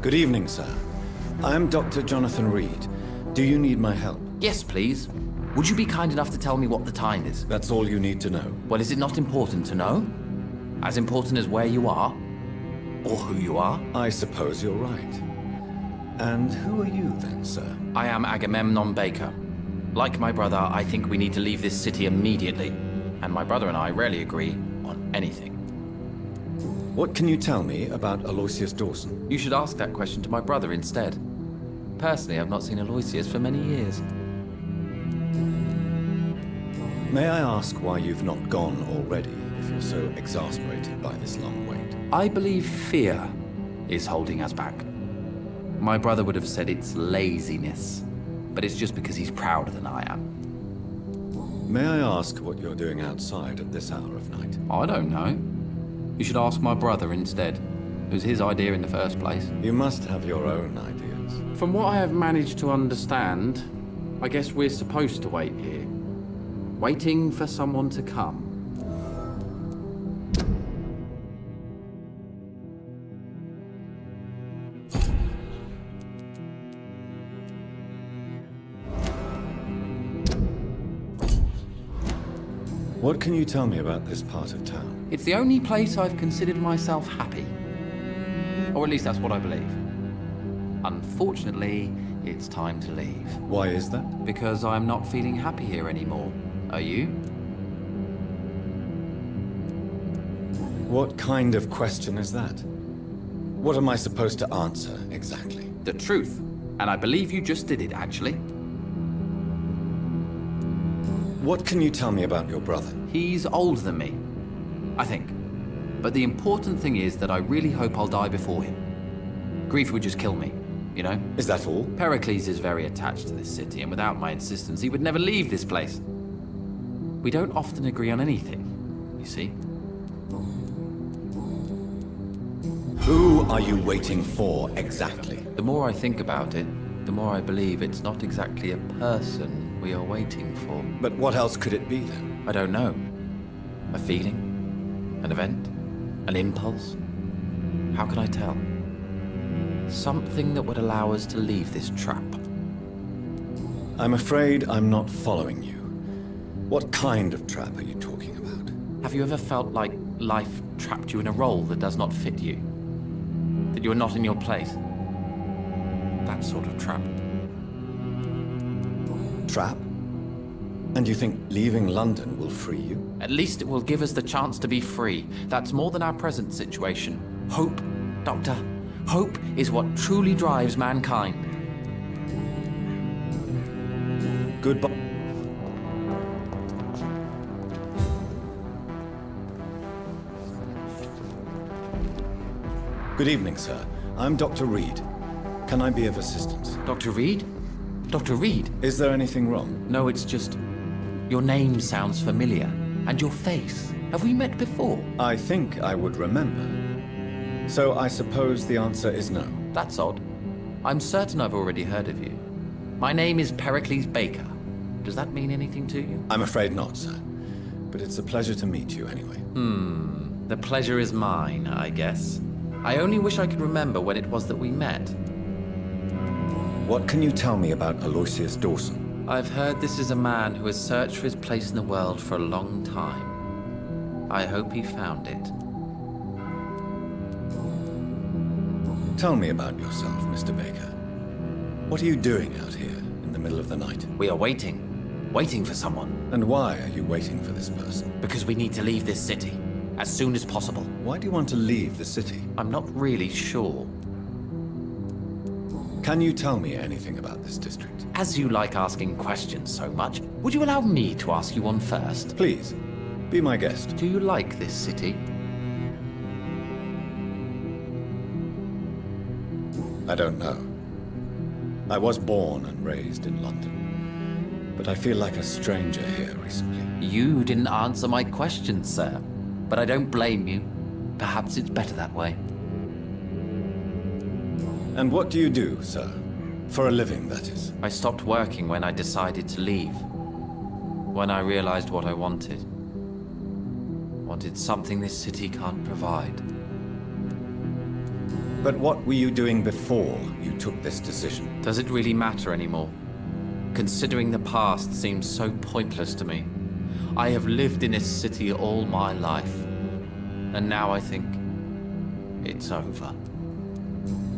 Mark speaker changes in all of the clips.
Speaker 1: Good evening, sir. I am Dr. Jonathan Reed. Do you need my help?
Speaker 2: Yes, please. Would you be kind enough to tell me what the time is?
Speaker 1: That's all you need to know.
Speaker 2: Well, is it not important to know? As important as where you are? Or who you are?
Speaker 1: I suppose you're right. And who are you then, sir?
Speaker 2: I am Agamemnon Baker. Like my brother, I think we need to leave this city immediately. And my brother and I rarely agree on anything.
Speaker 1: What can you tell me about Aloysius Dawson?
Speaker 2: You should ask that question to my brother instead. Personally, I've not seen Aloysius for many years.
Speaker 1: May I ask why you've not gone already, if you're so exasperated by this long wait?
Speaker 2: I believe fear is holding us back. My brother would have said it's laziness, but it's just because he's prouder than I am.
Speaker 1: May I ask what you're doing outside at this hour of night?
Speaker 2: I don't know. You should ask my brother instead. It was his idea in the first place.
Speaker 1: You must have your own ideas.
Speaker 2: From what I have managed to understand, I guess we're supposed to wait here. Waiting for someone to come.
Speaker 1: What can you tell me about this part of town?
Speaker 2: It's the only place I've considered myself happy. Or at least that's what I believe. Unfortunately, it's time to leave.
Speaker 1: Why is that?
Speaker 2: Because I'm not feeling happy here anymore. Are you?
Speaker 1: What kind of question is that? What am I supposed to answer, exactly?
Speaker 2: The truth. And I believe you just did it, actually.
Speaker 1: What can you tell me about your brother?
Speaker 2: He's older than me, I think. But the important thing is that I really hope I'll die before him. Grief would just kill me, you know?
Speaker 1: Is that all?
Speaker 2: Pericles is very attached to this city, and without my insistence, he would never leave this place. We don't often agree on anything, you see.
Speaker 1: Who are you waiting for, exactly?
Speaker 2: The more I think about it, the more I believe it's not exactly a person we are waiting for.
Speaker 1: But what else could it be, then?
Speaker 2: I don't know. A feeling? An event? An impulse? How can I tell? Something that would allow us to leave this trap.
Speaker 1: I'm afraid I'm not following you. What kind of trap are you talking about?
Speaker 2: Have you ever felt like life trapped you in a role that does not fit you? That you are not in your place? That sort of trap.
Speaker 1: Trap? And you think leaving London will free you?
Speaker 2: At least it will give us the chance to be free. That's more than our present situation. Hope, Doctor. Hope is what truly drives mankind.
Speaker 1: Goodbye. Good evening, sir. I'm Dr. Reed. Can I be of assistance?
Speaker 2: Dr. Reed? Dr. Reed?
Speaker 1: Is there anything wrong?
Speaker 2: No, it's just... your name sounds familiar. And your face. Have we met before?
Speaker 1: I think I would remember. So I suppose the answer is no.
Speaker 2: That's odd. I'm certain I've already heard of you. My name is Pericles Baker. Does that mean anything to you?
Speaker 1: I'm afraid not, sir. But it's a pleasure to meet you anyway.
Speaker 2: The pleasure is mine, I guess. I only wish I could remember when it was that we met.
Speaker 1: What can you tell me about Aloysius Dawson?
Speaker 2: I've heard this is a man who has searched for his place in the world for a long time. I hope he found it.
Speaker 1: Tell me about yourself, Mr. Baker. What are you doing out here in the middle of the night?
Speaker 2: We are waiting. Waiting for someone.
Speaker 1: And why are you waiting for this person?
Speaker 2: Because we need to leave this city. As soon as possible.
Speaker 1: Why do you want to leave the city?
Speaker 2: I'm not really sure.
Speaker 1: Can you tell me anything about this district?
Speaker 2: As you like asking questions so much, would you allow me to ask you one first?
Speaker 1: Please, be my guest.
Speaker 2: Do you like this city?
Speaker 1: I don't know. I was born and raised in London, but I feel like a stranger here recently.
Speaker 2: You didn't answer my question, sir. But I don't blame you. Perhaps it's better that way.
Speaker 1: And what do you do, sir? For a living, that is.
Speaker 2: I stopped working when I decided to leave. When I realized what I wanted. Wanted something this city can't provide.
Speaker 1: But what were you doing before you took this decision?
Speaker 2: Does it really matter anymore? Considering the past seems so pointless to me. I have lived in this city all my life, and now I think it's over.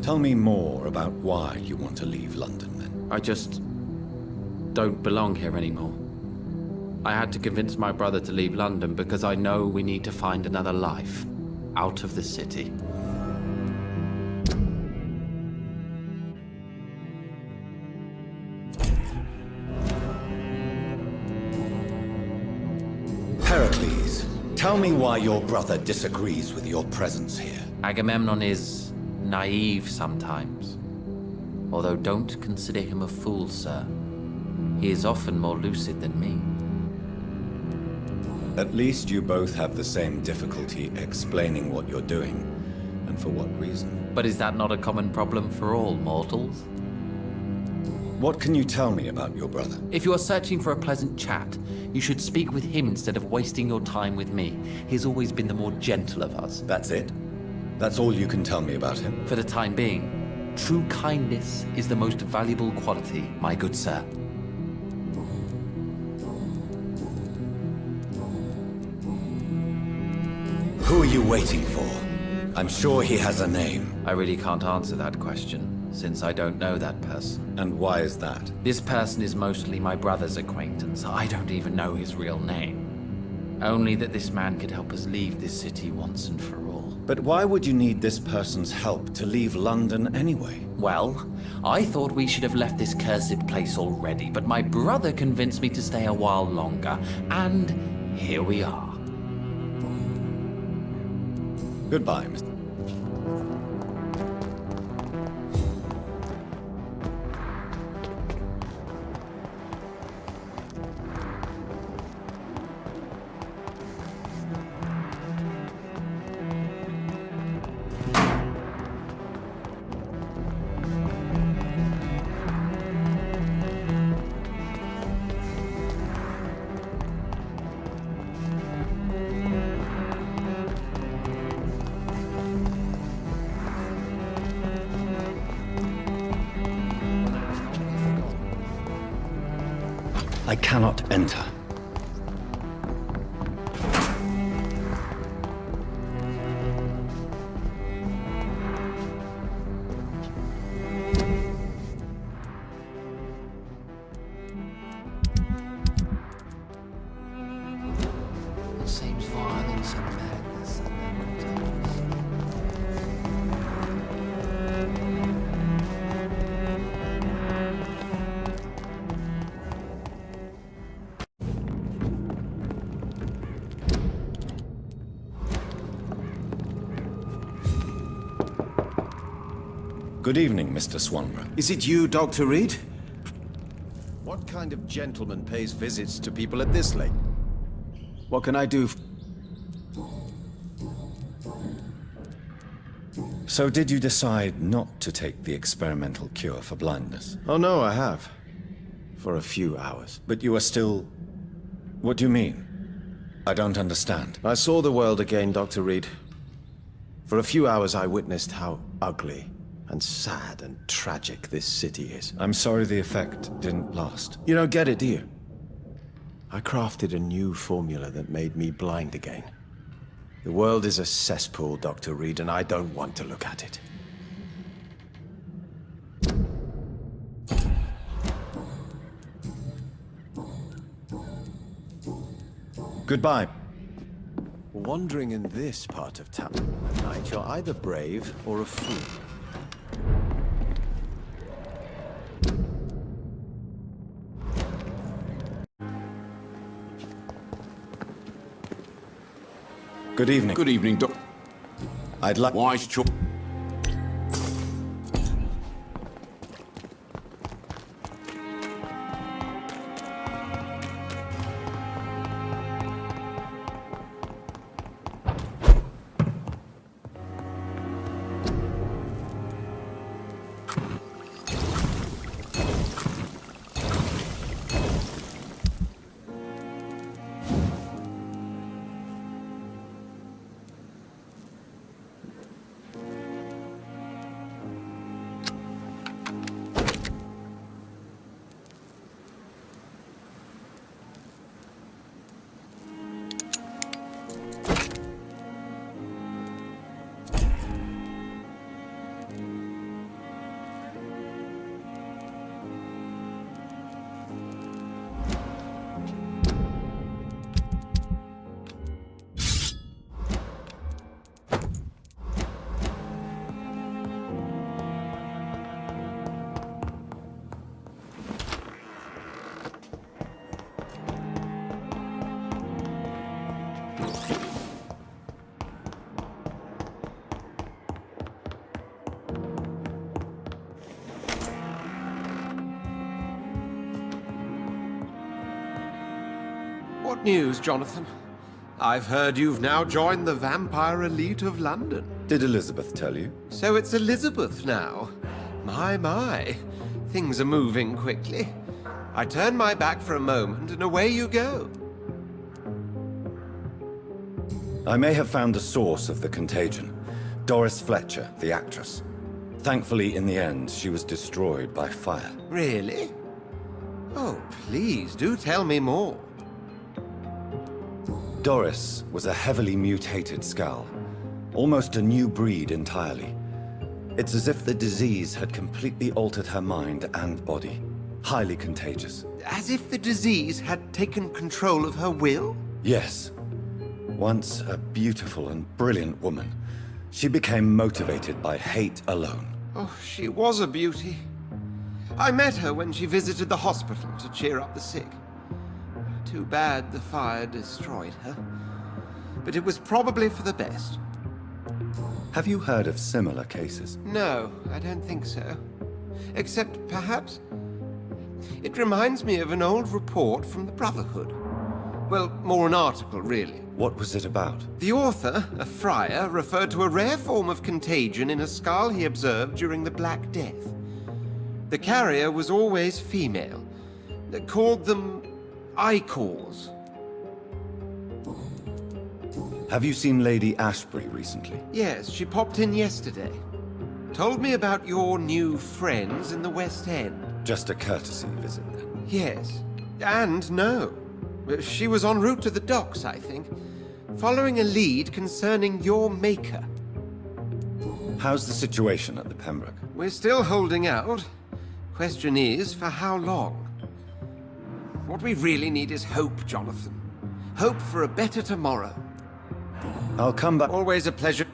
Speaker 1: Tell me more about why you want to leave London, then.
Speaker 2: I just don't belong here anymore. I had to convince my brother to leave London because I know we need to find another life out of the city.
Speaker 1: Pericles, tell me why your brother disagrees with your presence here.
Speaker 2: Agamemnon is naive sometimes. Although don't consider him a fool, sir. He is often more lucid than me.
Speaker 1: At least you both have the same difficulty explaining what you're doing, and for what reason.
Speaker 2: But is that not a common problem for all mortals?
Speaker 1: What can you tell me about your brother?
Speaker 2: If you are searching for a pleasant chat, you should speak with him instead of wasting your time with me. He's always been the more gentle of us.
Speaker 1: That's it? That's all you can tell me about him?
Speaker 2: For the time being, true kindness is the most valuable quality, my good sir.
Speaker 1: Who are you waiting for? I'm sure he has a name.
Speaker 2: I really can't answer that question, since I don't know that person.
Speaker 1: And why is that?
Speaker 2: This person is mostly my brother's acquaintance. I don't even know his real name. Only that this man could help us leave this city once and for all.
Speaker 1: But why would you need this person's help to leave London anyway?
Speaker 2: Well, I thought we should have left this cursed place already, but my brother convinced me to stay a while longer, and here we are.
Speaker 1: Goodbye, Mr. I cannot enter.
Speaker 3: It seems violence and madness and
Speaker 1: Good evening, Mr. Swanborough.
Speaker 4: Is it you, Dr. Reed? What kind of gentleman pays visits to people at this late? What can I do?
Speaker 1: So did you decide not to take the experimental cure for blindness?
Speaker 4: Oh no, I have. For a few hours.
Speaker 1: But you are still... What do you mean? I don't understand.
Speaker 4: I saw the world again, Dr. Reed. For a few hours I witnessed how ugly and sad and tragic this city is.
Speaker 1: I'm sorry the effect didn't last.
Speaker 4: You don't get it, do you? I crafted a new formula that made me blind again. The world is a cesspool, Dr. Reed, and I don't want to look at it.
Speaker 1: Goodbye.
Speaker 4: Wandering in this part of town at night, you're either brave or a fool.
Speaker 1: Good evening.
Speaker 5: Good evening, Doc.
Speaker 1: I'd like...
Speaker 5: Wise choice. news, Jonathan. I've heard you've now joined the vampire elite of London.
Speaker 1: Did Elizabeth tell you?
Speaker 5: So it's Elizabeth now. My. Things are moving quickly. I turn my back for a moment and away you go.
Speaker 1: I may have found the source of the contagion. Doris Fletcher, the actress. Thankfully, in the end, she was destroyed by fire.
Speaker 5: Really? Oh, please, do tell me more.
Speaker 1: Doris was a heavily mutated skull. Almost a new breed entirely. It's as if the disease had completely altered her mind and body. Highly contagious.
Speaker 5: As if the disease had taken control of her will?
Speaker 1: Yes. Once a beautiful and brilliant woman, she became motivated by hate alone.
Speaker 5: Oh, she was a beauty. I met her when she visited the hospital to cheer up the sick. Too bad the fire destroyed her. But it was probably for the best.
Speaker 1: Have you heard of similar cases?
Speaker 5: No, I don't think so. Except, perhaps, it reminds me of an old report from the Brotherhood. Well, more an article, really.
Speaker 1: What was it about?
Speaker 5: The author, a friar, referred to a rare form of contagion in a skull he observed during the Black Death. The carrier was always female. They called them Icors.
Speaker 1: Have you seen Lady Ashbury recently?
Speaker 5: Yes, she popped in yesterday. Told me about your new friends in the West End.
Speaker 1: Just a courtesy visit, then?
Speaker 5: Yes. And no. She was en route to the docks, I think, following a lead concerning your maker.
Speaker 1: How's the situation at the Pembroke?
Speaker 5: We're still holding out. Question is, for how long? What we really need is hope, Jonathan. Hope for a better tomorrow.
Speaker 1: I'll come back.
Speaker 5: Always a pleasure.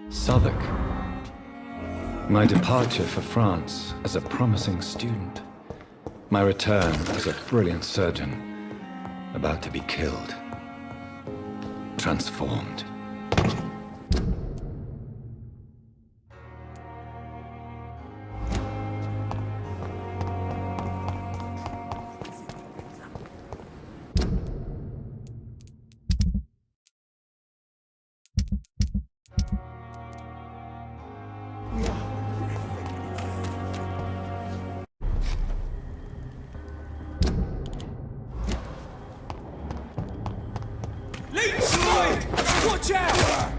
Speaker 1: Southwark. My departure for France as a promising student. My return as a brilliant surgeon, about to be killed. Transformed.
Speaker 6: Watch out!